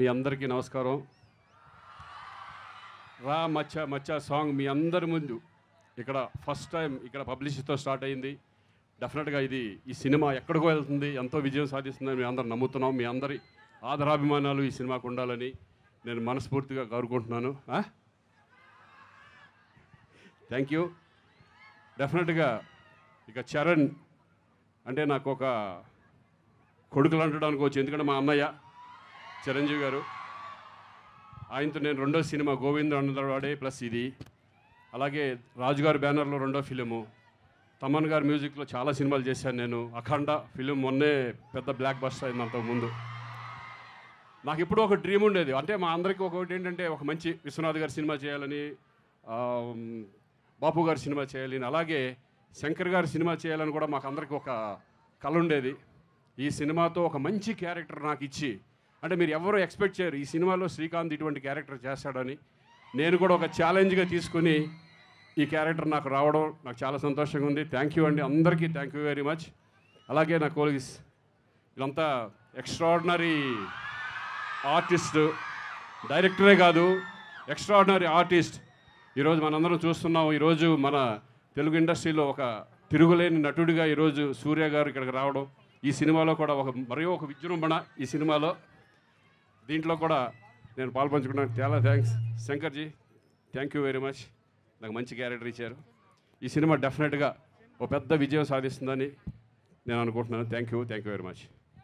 మీ అందరికీ నమస్కారం. రా మచ్చా మచ్చా సాంగ్ మీ అందరి ముందు ఇక్కడ ఫస్ట్ టైం ఇక్కడ పబ్లిసిటీతో స్టార్ట్ అయింది. డెఫినెట్గా ఈ సినిమా ఎక్కడికో వెళ్తుంది, ఎంతో విజయం సాధిస్తుందని మేము అందరం నమ్ముతున్నాం. మీ అందరి ఆదరాభిమానాలు ఈ సినిమాకు ఉండాలని నేను మనస్ఫూర్తిగా కోరుకుంటున్నాను. Thank you. డెఫినెట్గా ఇక చరణ్ అంటే నాకు ఒక కొడుకులు అంటడం అనుకోవచ్చు, ఎందుకంటే మా అన్నయ్య చిరంజీవి గారు, ఆయనతో నేను రెండో సినిమా గోవింద్ అన్నవాడే ప్లస్ ఇది, అలాగే రాజుగారి బ్యానర్లో రెండో ఫిలిము, తమన్ గారి మ్యూజిక్లో చాలా సినిమాలు చేశాను నేను. అఖండ ఫిలిం మొన్నే పెద్ద బ్లాక్ బస్టర్ అయింది. అంతకుముందు నాకు ఎప్పుడూ ఒక డ్రీమ్ ఉండేది, అంటే మా అందరికీ ఒకటి ఏంటంటే ఒక మంచి విశ్వనాథ్ గారి సినిమా చేయాలని, బాపు గారి సినిమా చేయాలని, అలాగే శంకర్ గారి సినిమా చేయాలని కూడా మాకు అందరికీ ఒక కళ ఉండేది. ఈ సినిమాతో ఒక మంచి క్యారెక్టర్ నాకు ఇచ్చి, అంటే మీరు ఎవరు ఎక్స్పెక్ట్ చేయరు ఈ సినిమాలో శ్రీకాంత్ ఇటువంటి క్యారెక్టర్ చేస్తాడని, నేను కూడా ఒక ఛాలెంజ్గా తీసుకుని ఈ క్యారెక్టర్ నాకు రావడం నాకు చాలా సంతోషంగా ఉంది. థ్యాంక్ యూ అండి, అందరికీ థ్యాంక్ యూ వెరీ మచ్. అలాగే నా కోలీగ్స్ వీళ్ళంతా ఎక్స్ట్రాడినరీ ఆర్టిస్ట్, డైరెక్టరే కాదు ఎక్స్ట్రాడినరీ ఆర్టిస్ట్. ఈరోజు మనందరం చూస్తున్నాం, ఈరోజు మన తెలుగు ఇండస్ట్రీలో ఒక తిరుగులేని నటుడిగా ఈరోజు సూర్య గారు ఇక్కడికి రావడం, ఈ సినిమాలో కూడా మరో ఒక విజృంభణ ఈ సినిమాలో, దీంట్లో కూడా నేను పాల్పంచుకున్నాను. చాలా thanks శంకర్జీ, thank you very much. నాకు మంచి క్యారెక్టర్ ఇచ్చారు. ఈ సినిమా డెఫినెట్గా ఒక పెద్ద విజయం సాధిస్తుందని నేను అనుకుంటున్నాను. Thank you very much.